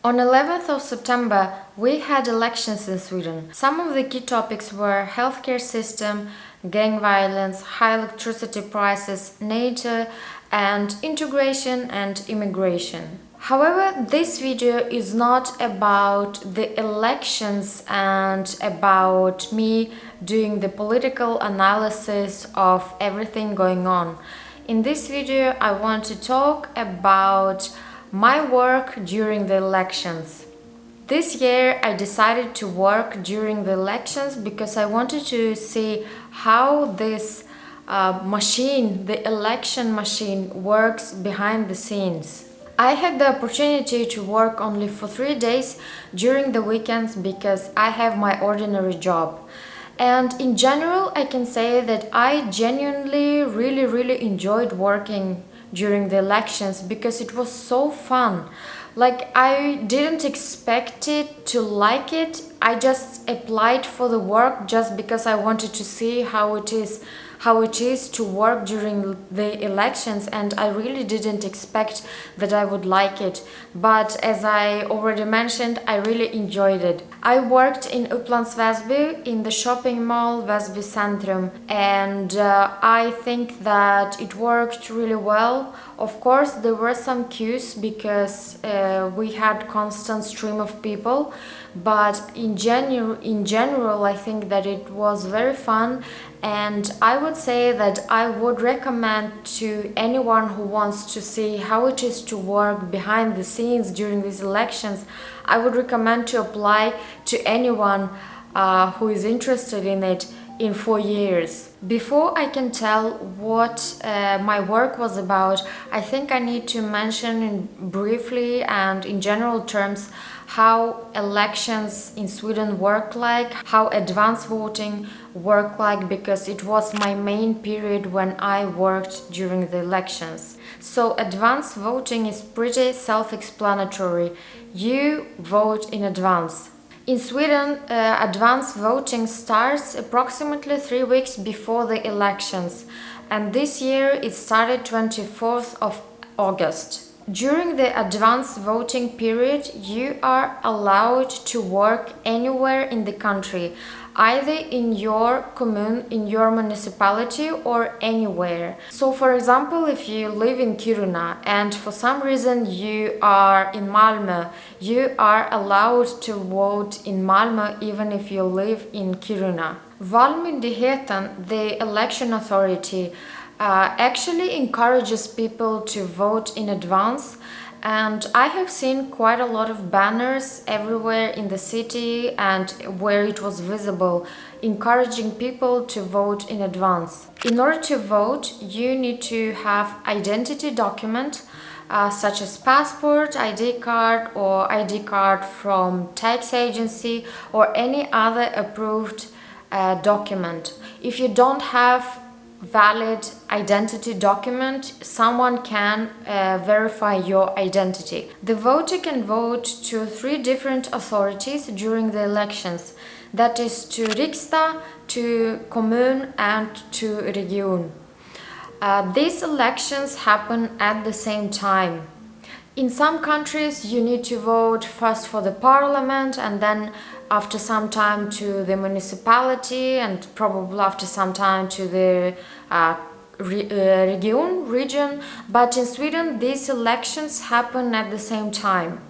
On 11th of September, we had elections in Sweden. Some of the key topics were healthcare system, gang violence, high electricity prices, NATO, and integration and immigration. However, this video is not about the elections and about me doing the political analysis of everything going on. In this video, I want to talk about my work during the elections. This year I decided to work during the elections because I wanted to see how this the election machine, works behind the scenes. I had the opportunity to work only for 3 days during the weekends because I have my ordinary job. And in general, I can say that I genuinely really enjoyed working during the elections because it was so fun. Like, I didn't expect it to like it. I just applied for the work just because I wanted to see how it is to work during the elections, and I really didn't expect that I would like it. But as I already mentioned, I really enjoyed it. I worked in Upplands Väsby in the shopping mall Väsby Centrum, and I think that it worked really well. Of course, there were some queues because we had constant stream of people, but in general, I think that it was very fun, and I would say that I would recommend to anyone who wants to see how it is to work behind the scenes during these elections. I would recommend to apply to anyone who is interested in it in 4 years. Before I can tell what my work was about, I think I need to mention briefly and in general terms how elections in Sweden work like, how advance voting work like, because it was my main period when I worked during the elections. So advance voting is pretty self-explanatory. You vote in advance. In Sweden, advance voting starts approximately 3 weeks before the elections, and this year it started 24th of August. During the advance voting period, you are allowed to work anywhere in the country, either in your commune, in your municipality, or anywhere. So, for example, if you live in Kiruna and for some reason you are in Malmö, you are allowed to vote in Malmö even if you live in Kiruna. Valmyndigheten, the election authority, actually encourages people to vote in advance, and I have seen quite a lot of banners everywhere in the city and where it was visible, encouraging people to vote in advance. In order to vote, you need to have identity document such as passport, ID card, or ID card from tax agency or any other approved document. If you don't have valid identity document, someone can verify your identity. The voter can vote to 3 different authorities during the elections. That is to Riksdag, to Kommun, and to Region. These elections happen at the same time. In some countries, you need to vote first for the parliament and then after some time to the municipality and probably after some time to the region. But in Sweden, these elections happen at the same time.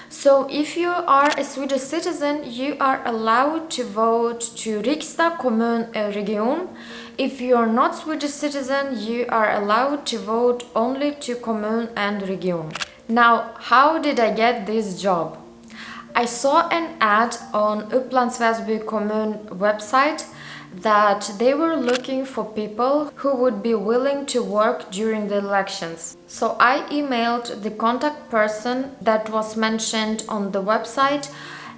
So if you are a Swedish citizen, you are allowed to vote to Riksdag, Kommun, Region. If you are not Swedish citizen, you are allowed to vote only to Kommun and Region. Now, how did I get this job? I saw an ad on Upplands Väsby Kommun website that they were looking for people who would be willing to work during the elections. So I emailed the contact person that was mentioned on the website,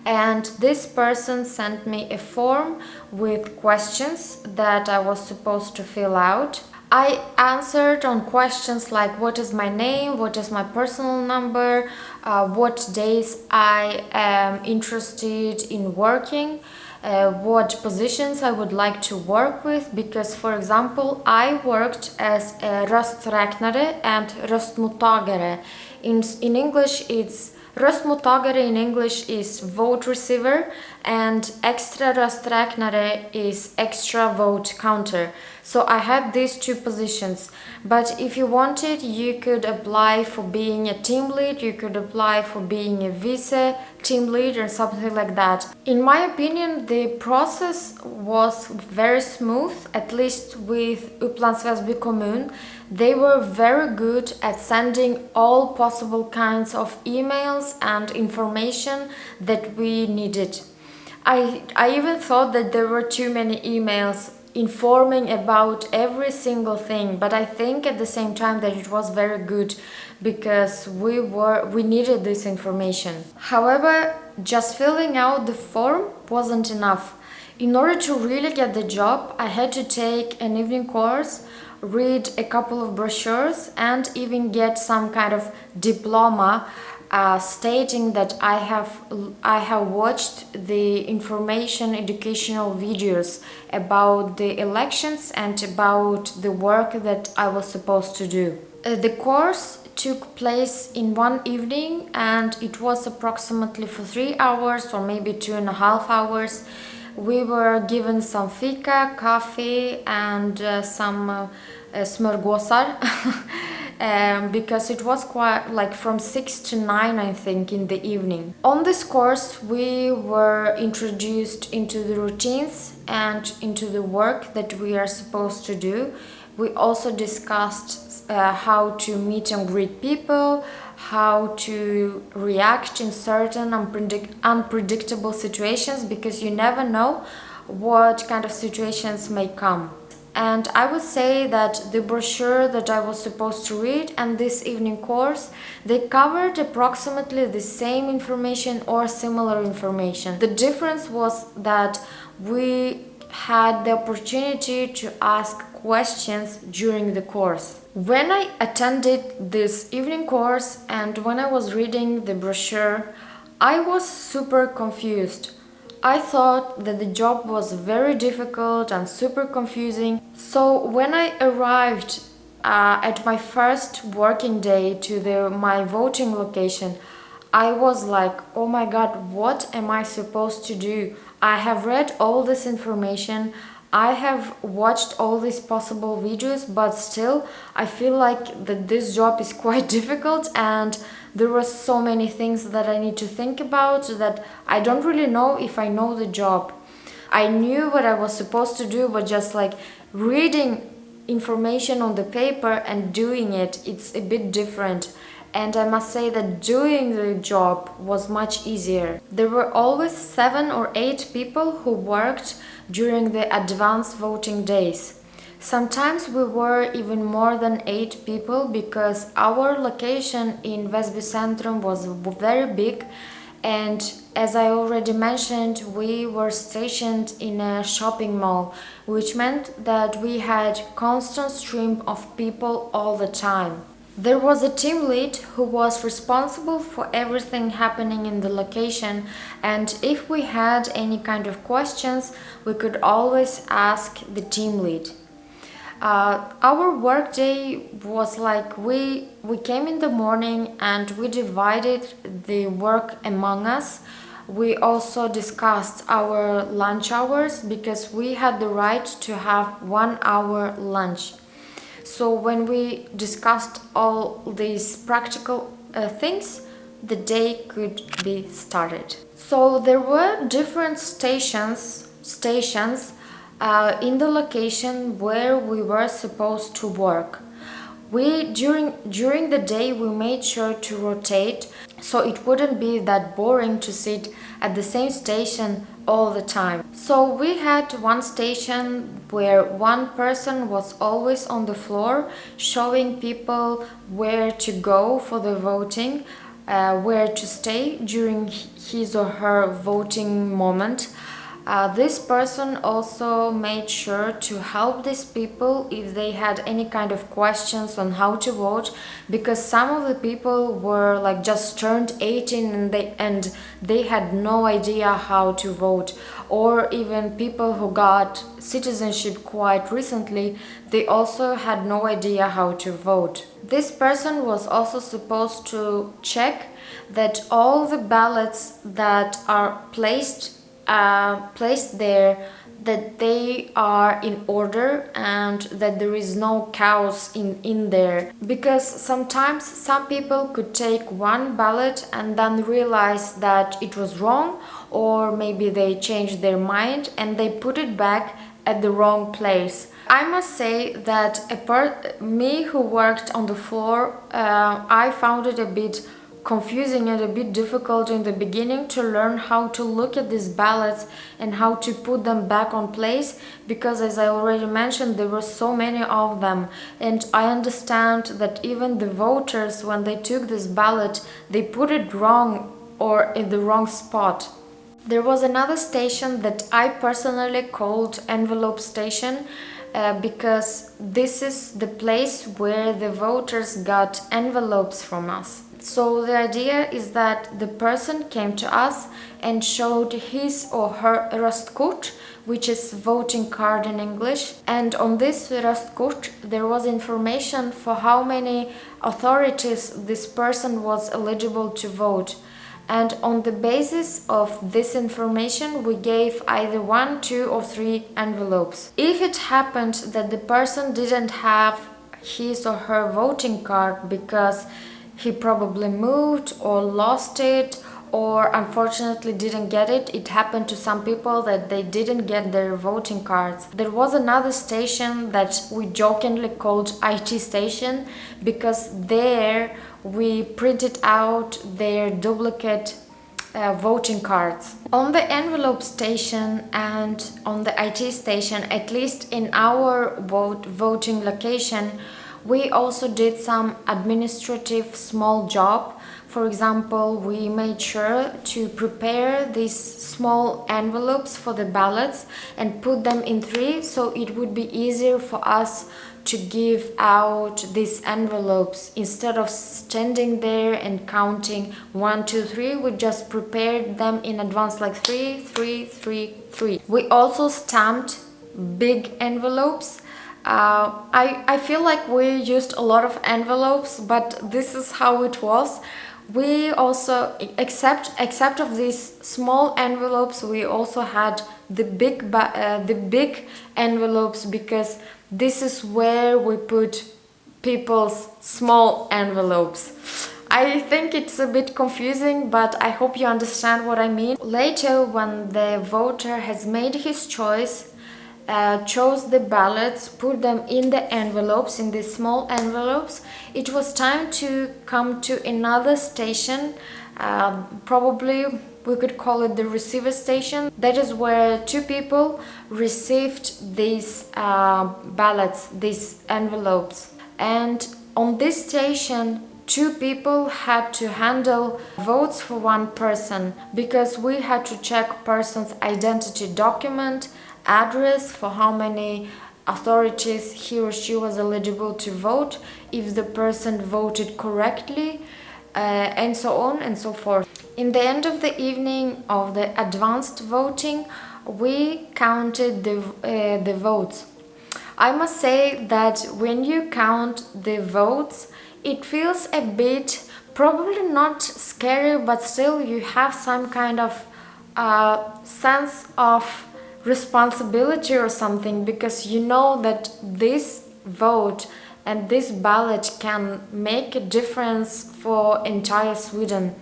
and this person sent me a form with questions that I was supposed to fill out. I answered on questions like what is my name, what is my personal number, what days I am interested in working, what positions I would like to work with, because for example I worked as a rösträknare and röstmottagare. In English it's Röstmottagare in English is vote receiver and extra rösträknare is extra vote counter. So I had these two positions. But if you wanted, you could apply for being a team lead, you could apply for being a vice team lead or something like that. In my opinion, the process was very smooth, at least with Upplands Väsby kommun. They were very good at sending all possible kinds of emails and information that we needed. I even thought that there were too many emails informing about every single thing, but I think at the same time that it was very good because we needed this information. However, just filling out the form wasn't enough. In order to really get the job, I had to take an evening course, read a couple of brochures, and even get some kind of diploma stating that I have watched the information educational videos about the elections and about the work that I was supposed to do. The course took place in one evening and it was approximately for 3 hours or maybe 2.5 hours. We were given some fika, coffee and some smörgåsar because it was quite like from 6 to 9 I think in the evening. On this course we were introduced into the routines and into the work that we are supposed to do. We also discussed how to meet and greet people, how to react in certain unpredictable situations because you never know what kind of situations may come. And I would say that the brochure that I was supposed to read and this evening course, they covered approximately the same information or similar information. The difference was that we had the opportunity to ask questions during the course. When I attended this evening course and when I was reading the brochure, I was super confused. I thought that the job was very difficult and super confusing. So when I arrived at my first working day to my voting location, I was like, oh my god, what am I supposed to do? I have read all this information, I have watched all these possible videos, but still I feel like that this job is quite difficult and there were so many things that I need to think about that I don't really know if I know the job. I knew what I was supposed to do, but just like reading information on the paper and doing it, it's a bit different. And I must say that doing the job was much easier. There were always 7 or 8 people who worked during the advanced voting days. Sometimes we were even more than 8 people because our location in Väsby Centrum was very big, and as I already mentioned, we were stationed in a shopping mall, which meant that we had constant stream of people all the time. There was a team lead who was responsible for everything happening in the location, and if we had any kind of questions, we could always ask the team lead. Our workday was like we came in the morning and we divided the work among us. We also discussed our lunch hours because we had the right to have 1 hour lunch. So when we discussed all these practical things, the day could be started. So there were different stations in the location where we were supposed to work. During the day we made sure to rotate so it wouldn't be that boring to sit at the same station all the time. So we had one station where one person was always on the floor showing people where to go for the voting, where to stay during his or her voting moment. This person also made sure to help these people if they had any kind of questions on how to vote, because some of the people were like just turned 18 and they had no idea how to vote, or even people who got citizenship quite recently, they also had no idea how to vote. This person was also supposed to check that all the ballots that are placed there, that they are in order and that there is no chaos in there. Because sometimes some people could take one ballot and then realize that it was wrong, or maybe they changed their mind and they put it back at the wrong place. I must say that me who worked on the floor, I found it a bit confusing and a bit difficult in the beginning to learn how to look at these ballots and how to put them back on place, because as I already mentioned, there were so many of them, and I understand that even the voters, when they took this ballot, they put it wrong or in the wrong spot. There was another station that I personally called envelope station, because this is the place where the voters got envelopes from us. So the idea is that the person came to us and showed his or her Rastkort, which is voting card in English. And on this Rastkort there was information for how many authorities this person was eligible to vote. And on the basis of this information we gave either 1, 2 or 3 envelopes. If it happened that the person didn't have his or her voting card because he probably moved or lost it, or unfortunately didn't get it. It happened to some people that they didn't get their voting cards. There was another station that we jokingly called IT station, because there we printed out their duplicate voting cards. On the envelope station and on the IT station, at least in our voting location, we also did some administrative small job. For example, we made sure to prepare these small envelopes for the ballots and put them in 3, so it would be easier for us to give out these envelopes. Instead of standing there and counting 1, 2, 3, we just prepared them in advance, like 3, 3, 3, 3. We also stamped big envelopes. I feel like we used a lot of envelopes, but this is how it was. We also, except of these small envelopes, we also had the big envelopes, because this is where we put people's small envelopes. I think it's a bit confusing, but I hope you understand what I mean. Later, when the voter has made his choice, chose the ballots, put them in the envelopes, in these small envelopes, it was time to come to another station. Probably we could call it the receiver station. That is where 2 people received these ballots, these envelopes. And on this station, 2 people had to handle votes for 1 person, because we had to check person's identity document, address, for how many authorities he or she was eligible to vote, if the person voted correctly, and so on and so forth. In the end of the evening of the advanced voting, we counted the votes. I must say that when you count the votes, it feels a bit, probably not scary, but still you have some kind of sense of responsibility or something, because you know that this vote and this ballot can make a difference for entire Sweden.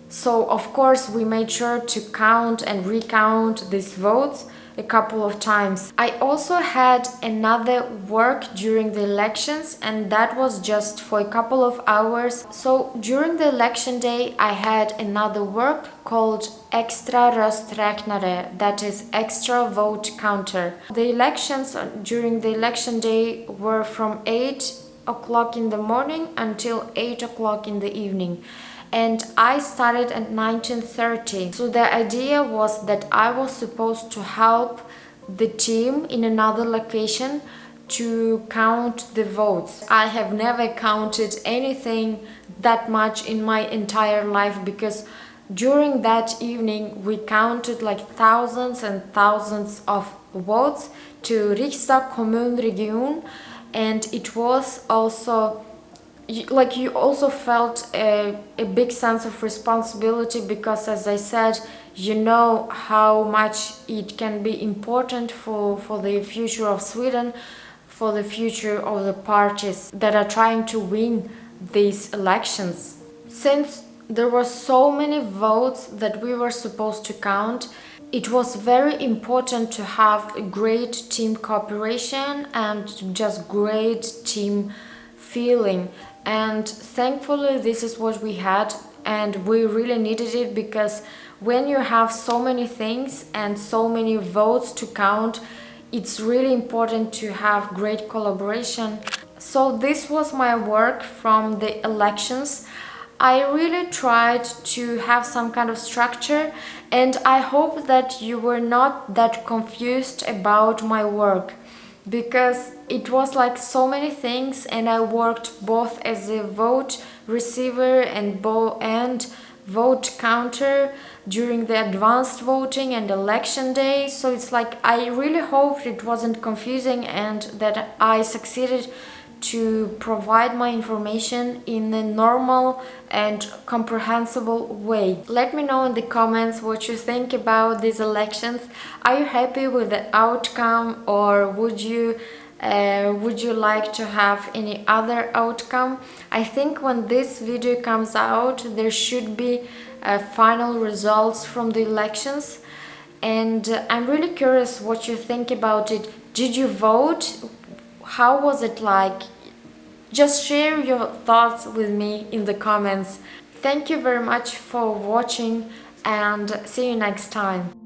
So of course we made sure to count and recount these votes a couple of times. I also had another work during the elections, and that was just for a couple of hours. So during the election day I had another work called extra rösträknare, that is extra vote counter. The elections during the election day were from 8 o'clock in the morning until 8 o'clock in the evening. And I started at 19:30. So the idea was that I was supposed to help the team in another location to count the votes. I have never counted anything that much in my entire life, because during that evening we counted like thousands and thousands of votes to Riksdag, Kommun, Region, and it was also you also felt a big sense of responsibility, because as I said, you know how much it can be important for the future of Sweden, for the future of the parties that are trying to win these elections. Since there were so many votes that we were supposed to count, it was very important to have a great team cooperation and just great team feeling. And thankfully, this is what we had, and we really needed it, because when you have so many things and so many votes to count, it's really important to have great collaboration. So this was my work from the elections. I really tried to have some kind of structure, and I hope that you were not that confused about my work, because it was like so many things, and I worked both as a vote receiver and vote counter during the advanced voting and election day. So it's like I really hoped it wasn't confusing and that I succeeded to provide my information in a normal and comprehensible way. Let me know in the comments what you think about these elections. Are you happy with the outcome, or would you like to have any other outcome? I think when this video comes out, there should be final results from the elections, and I'm really curious what you think about it. Did you vote? How was it like? Just share your thoughts with me in the comments. Thank you very much for watching, and see you next time.